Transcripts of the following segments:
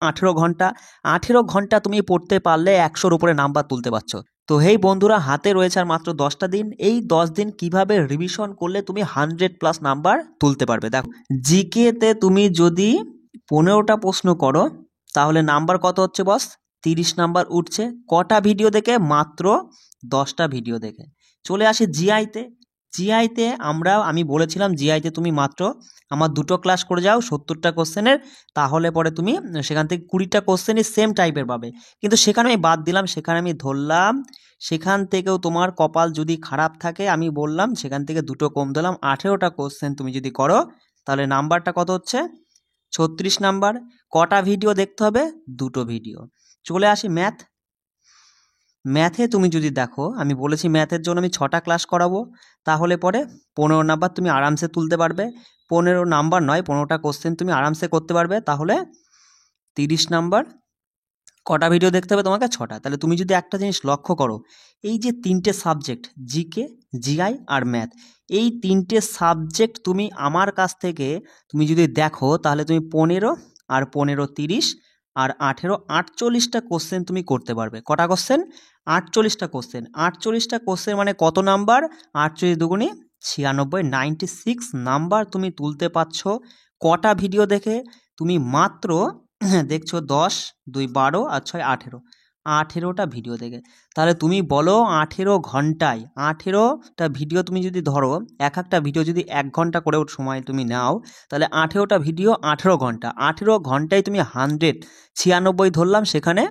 18 ঘন্টা। 18 ঘন্টা তুমি পড়তে পারলে 100-র উপরে নাম্বার তুলতে পারছো। তো হেই বন্ধুরা, হাতে রয়েছে আর মাত্র 10টা দিন। এই 10 দিন কিভাবে রিভিশন করলে তুমি 100+ নাম্বার তুলতে পারবে। দেখো, জিকেতে তুমি যদি 15টা প্রশ্ন করো তাহলে নাম্বার কত হচ্ছে বস? 30 নাম্বার উঠছে। কটা ভিডিও দেখে? মাত্র 10টা ভিডিও দেখে। চলে আসি জিআইতে। জিআইতে আমি বলেছিলাম জিআইতে তুমি মাত্র আমার 2টো ক্লাস করে যাও 70টা কোশ্চেনের, তাহলে পরে তুমি সেখান থেকে 20টা কোশ্চেনই সেম টাইপের পাবে। কিন্তু সেখানে আমি বাদ দিলাম, সেখানে আমি ধরলাম সেখান থেকেও তোমার কপাল যদি খারাপ থাকে, আমি বললাম সেখান থেকে 2টো কম দিলাম। 18টা কোশ্চেন তুমি যদি করো তাহলে নাম্বারটা কত হচ্ছে? 36 নাম্বার। কটা ভিডিও দেখতে হবে? 2টো ভিডিও। চলে আসি ম্যাথ। ম্যাথে তুমি যদি দেখো, আমি বলেছি ম্যাথের জন্য আমি 6টা ক্লাস করাবো, তাহলে পরে 15 নাম্বার তুমি আরামসে তুলতে পারবে। 15 নাম্বার নয়, 15টা কোশ্চেন তুমি আরামসে করতে পারবে। তাহলে 30 নাম্বার। কটা ভিডিও দেখতে হবে তোমাকে? 6টা। তাহলে তুমি যদি একটা জিনিস লক্ষ্য করো, এই যে 3টে সাবজেক্ট, জিকে, জিআই আর ম্যাথ, এই 3টে সাবজেক্ট তুমি আমার কাছ থেকে তুমি যদি দেখো তাহলে তুমি 15 আর 15 30 আর 18 48টা কোশ্চেন তুমি করতে পারবে। কটা কোশ্চেন? 48টা কোশ্চেন। 48টা কোশ্চেন মানে কত নাম্বার? 48 দুগুণে 96, 96 নাম্বার তুমি তুলতে পারছো। কটা ভিডিও দেখে? তুমি মাত্র দেখছো 10, 2 12 আর 6 18, 18টা ভিডিও দেখে। তাহলে তুমি বলো 18 ঘন্টায় 18টা ভিডিও তুমি যদি ধরো, এক একটা ভিডিও যদি 1 ঘন্টা করে সময় তুমি নাও, তাহলে 18টা ভিডিও 18 ঘন্টা। 18 ঘন্টায় তুমি 196 ধরলাম। সেখানে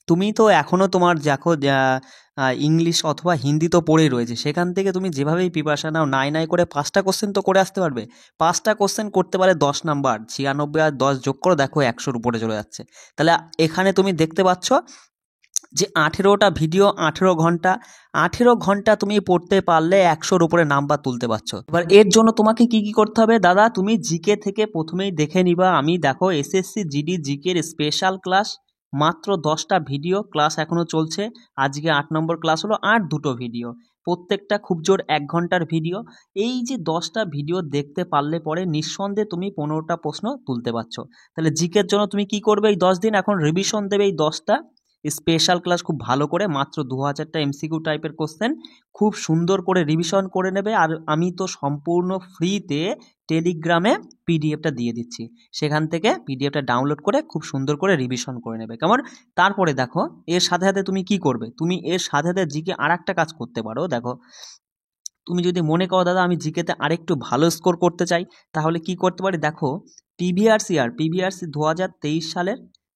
তুমি তো এখনও তোমার দেখো ইংলিশ অথবা হিন্দি তো পড়েই রয়েছে, সেখান থেকে তুমি যেভাবেই প্রিপারেশন নাও, নাই করে 5টা কোশ্চেন তো করে আসতে পারবে। 5টা কোশ্চেন করতে পারে 10 নাম্বার। 96 আর 10 যোগ করো, দেখো 100-র উপরে চলে যাচ্ছে। তাহলে এখানে তুমি দেখতে পাচ্ছ যে 18টা ভিডিও 18 ঘন্টা। 18 ঘন্টা তুমি পড়তে পারলে 100-র উপরে নাম্বার তুলতে পারছো। এবার এর জন্য তোমাকে কি কি করতে হবে দাদা? তুমি জিকে থেকে প্রথমেই দেখে নিবা। আমি দেখো এসএসসি জিডি জিকের স্পেশাল ক্লাস, মাত্র 10টা ভিডিও ক্লাস এখনো চলছে। আজকে 8 নম্বর ক্লাস হলো, আর 2টো ভিডিও, প্রত্যেকটা খুব জোর 1 ঘন্টার ভিডিও। এই যে 10টা ভিডিও দেখতে পারলে পরে নিঃসন্দেহে তুমি 15টা প্রশ্ন তুলতে পারছো। তাহলে জিকের জন্য তুমি কি করবে? এই 10 দিন এখন রিভিশন দেবে এই 10টা স্পেশাল ক্লাস খুব ভালো করে, মাত্র 2000টা এমসিকিউ টাইপের কোশ্চেন খুব সুন্দর করে রিভিশন করে নেবে। আর আমি তো সম্পূর্ণ ফ্রিতে টেলিগ্রামে পিডিএফটা দিয়ে দিচ্ছি, সেখান থেকে পিডিএফটা ডাউনলোড করে খুব সুন্দর করে রিভিশন করে নেবে, কেমন? তারপরে দেখো এর সাথে সাথে তুমি কি করবে, তুমি এর সাথে সাথে জিকে আর একটা কাজ করতে পারো। দেখো, তুমি যদি মনে করো দাদা আমি জিকেতে আরেকটু ভালো স্কোর করতে চাই, তাহলে কি করতে পারি? দেখো, পিভিআরসি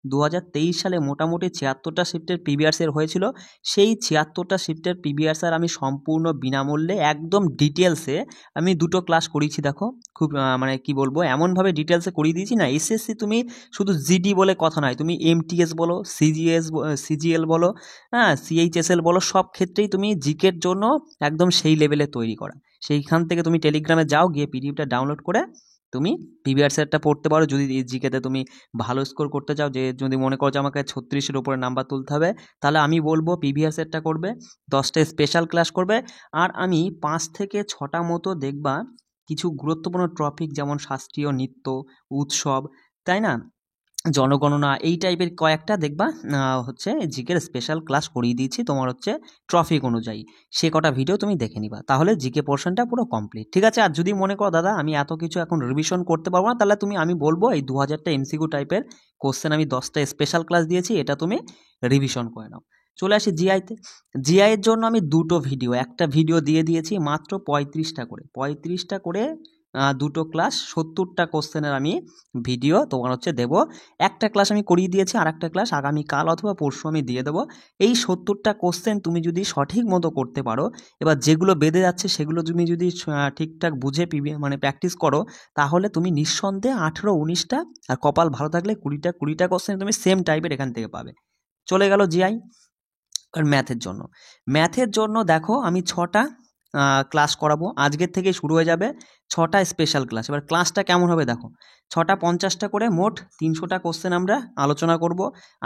2023 সালে মোটামুটি 76টা শিফটের পিভিআরসি হয়েছিল। সেই 76টা শিফটের পিভিআরসি আমি সম্পূর্ণ বিনামূল্যে একদম ডিটেলসে আমি 2টো ক্লাস করিয়েছি। দেখো, খুব মানে কি বলবো, এমনভাবে ডিটেলসে করিয়ে দিয়েছি না, এসএসসি তুমি শুধু জিডি বলে কথা নয়, তুমি এমটিএস বলো, সিজিএল বলো, হ্যাঁ, সিএইচএসএল বলো, সব ক্ষেত্রেই তুমি জিকের জন্য একদম সেই লেভেলে তৈরি করা। সেইখান থেকে তুমি টেলিগ্রামে যাও, গিয়ে পিডিএফটা ডাউনলোড করে তুমি পিভিআরসিটা পড়তে পারো। যদি জিকেতে তুমি ভালো স্কোর করতে চাও, যে যদি মনে করো যে আমাকে 36-এর উপরে নাম্বার তুলতে হবে, তাহলে আমি বলবো পিভিআরসিটা করবে, 10টা স্পেশাল ক্লাস করবে। আর আমি 5 থেকে 6টা মতো দেখবা কিছু গুরুত্বপূর্ণ টপিক, যেমন শাস্ত্রীয় নৃত্য, উৎসব, তাই না, জনগণনা, এই টাইপের কয়েকটা দেখবা হচ্ছে জিকের স্পেশাল ক্লাস করিয়ে দিয়েছি তোমার হচ্ছে ট্রফিক অনুযায়ী। সে কটা ভিডিও তুমি দেখে নিবা, তাহলে জিকে পোর্শনটা পুরো কমপ্লিট। ঠিক আছে? আর যদি মনে করো দাদা আমি এত কিছু এখন রিভিশন করতে পারবো না, তাহলে আমি বলবো এই 2000টা এমসিকিউ টাইপের কোশ্চেন আমি 10টা স্পেশাল ক্লাস দিয়েছি, এটা তুমি রিভিশন করে নাও। চলে আসি জিআইতে। জিআইয়ের জন্য আমি 2টো ভিডিও, একটা ভিডিও দিয়ে দিয়েছি মাত্র 35টা করে 2টো ক্লাস 70টা কোশ্চেনের আমি ভিডিও তোমার হচ্ছে দেবো। একটা ক্লাস আমি করিয়ে দিয়েছি, আর একটা ক্লাস আগামীকাল অথবা পরশু আমি দিয়ে দেবো। এই 70টা কোশ্চেন তুমি যদি সঠিক মতো করতে পারো, এবার যেগুলো বেঁধে যাচ্ছে সেগুলো তুমি যদি ঠিকঠাক বুঝে মানে প্র্যাকটিস করো, তাহলে তুমি নিঃসন্দেহে 18-19টা, আর কপাল ভালো থাকলে 20টা কোশ্চেন তুমি সেম টাইপের এখান থেকে পাবে। চলে গেল জিআই। আর ম্যাথের জন্য দেখো আমি 6টা ক্লাস করাবো, আজকের থেকে শুরু হয়ে যাবে। ছটা স্পেশাল ক্লাস। এবার ক্লাসটা কেমন হবে দেখো, 6টা 50টা করে মোট 300টা কোশ্চেন আমরা আলোচনা করব।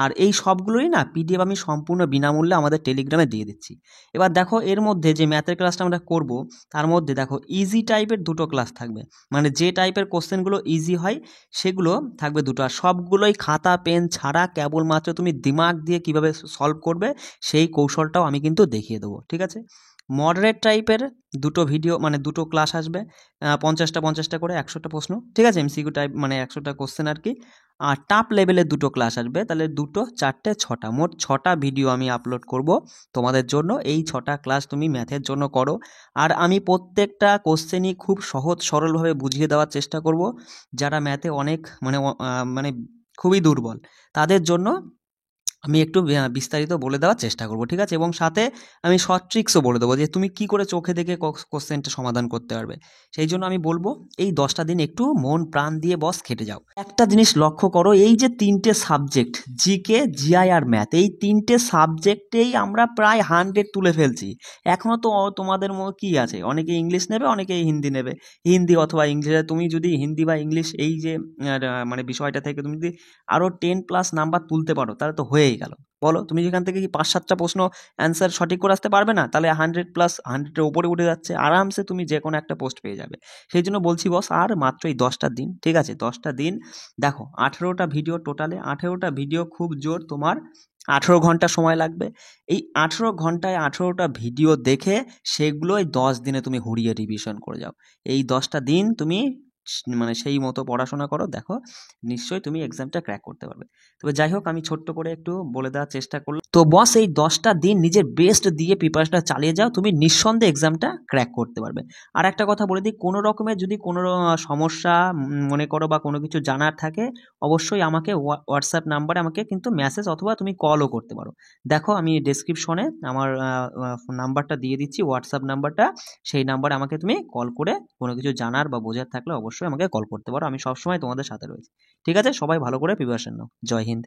আর এই সবগুলোই না পিডিএফ আমি সম্পূর্ণ বিনামূল্যে আমাদের টেলিগ্রামে দিয়ে দিচ্ছি। এবার দেখো এর মধ্যে যে ম্যাথের ক্লাসটা আমরা করব তার মধ্যে দেখো ইজি টাইপের 2টো ক্লাস থাকবে, মানে যে টাইপের কোশ্চেনগুলো ইজি হয় সেগুলো থাকবে 2টো, আর সবগুলোই খাতা পেন ছাড়া কেবলমাত্র তুমি দিমাগ দিয়ে কিভাবে সলভ করবে সেই কৌশলটাও আমি কিন্তু দেখিয়ে দেবো, ঠিক আছে। মডারেট টাইপের 2টো ভিডিও, মানে 2টো ক্লাস আসবে, 50টা করে 100টা প্রশ্ন, ঠিক আছে, এমসিকিউ টাইপ মানে 100টা কোশ্চেন আর কি। আর টাপ লেভেলের 2টো ক্লাস আসবে, তাহলে 2টো 4টে 6টা, মোট 6টা ভিডিও আমি আপলোড করব তোমাদের জন্য। এই 6টা ক্লাস তুমি ম্যাথের জন্য করো, আর আমি প্রত্যেকটা কোশ্চেনই খুব সহজ সরলভাবে বুঝিয়ে দেওয়ার চেষ্টা করব। যারা ম্যাথে অনেক মানে খুবই দুর্বল তাদের জন্য আমি একটু বিস্তারিত বলে দেওয়ার চেষ্টা করব, ঠিক আছে। এবং সাথে আমি শর্ট ট্রিক্সও বলে দেবো যে তুমি কি করে চোখে দেখে কোশ্চেনটা সমাধান করতে পারবে। সেই জন্য আমি বলবো এই 10টা দিন একটু মন প্রাণ দিয়ে বস খেটে যাও। একটা জিনিস লক্ষ্য করো, এই যে 3টে সাবজেক্ট জিকে জিআই আর ম্যাথ, এই 3টে সাবজেক্টেই আমরা প্রায় 100 তুলে ফেলছি। এখনও তো তোমাদের কি আছে, অনেকে ইংলিশ নেবে, অনেকে হিন্দি নেবে। হিন্দি অথবা ইংলিশে তুমি যদি হিন্দি বা ইংলিশ এই যে মানে বিষয়টা থেকে তুমি যদি আরও 10+ নাম্বার তুলতে পারো তাহলে তো হয়েই গেল। বলো তুমি যেখান থেকে কি 5-7টা প্রশ্ন অ্যান্সার সঠিক করে আসতে পারবে না, তাহলে 100+ 100-এর ওপরে উঠে যাচ্ছে, আরামসে তুমি যে কোনো একটা পোস্ট পেয়ে যাবে। সেই জন্য বলছি বস, আর মাত্র এই 10টা দিন, ঠিক আছে, 10টা দিন। দেখো 18টা ভিডিও, টোটালে 18টা ভিডিও, খুব জোর তোমার 18 ঘন্টা সময় লাগবে। এই 18 ঘন্টায় 18টা ভিডিও দেখে সেগুলোই 10 দিনে তুমি হুড়িয়ে রিভিশন করে যাও। এই 10টা দিন তুমি মানে সেই মতো পড়াশোনা করো, দেখো নিশ্চয়ই তুমি এক্সামটা ক্র্যাক করতে পারবে। তবে যাই হোক, আমি ছোট্ট করে একটু বলে দেওয়ার চেষ্টা করলাম। তো বস এই 10টা দিন নিজের বেস্ট দিয়ে প্রিপারেশনটা চালিয়ে যাও, তুমি নিঃসন্দেহে এক্সামটা ক্র্যাক করতে পারবে। আর একটা কথা বলে দিই, কোনো রকমের যদি কোনো সমস্যা মনে করো বা কোনো কিছু জানার থাকে, অবশ্যই আমাকে হোয়াটসঅ্যাপ নাম্বারে আমাকে কিন্তু মেসেজ অথবা তুমি কলও করতে পারো। দেখো আমি ডেসক্রিপশনে আমার নাম্বারটা দিয়ে দিচ্ছি, হোয়াটসঅ্যাপ নাম্বারটা। সেই নাম্বারে আমাকে তুমি কল করে কোনো কিছু জানার বা বোঝার থাকলে অবশ্যই আমাকে কল করতে পারো, আমি সবসময় তোমাদের সাথে রয়েছি। ঠিক আছে, সবাই ভালো করে প্রিপারেশন নাও। জয় হিন্দ।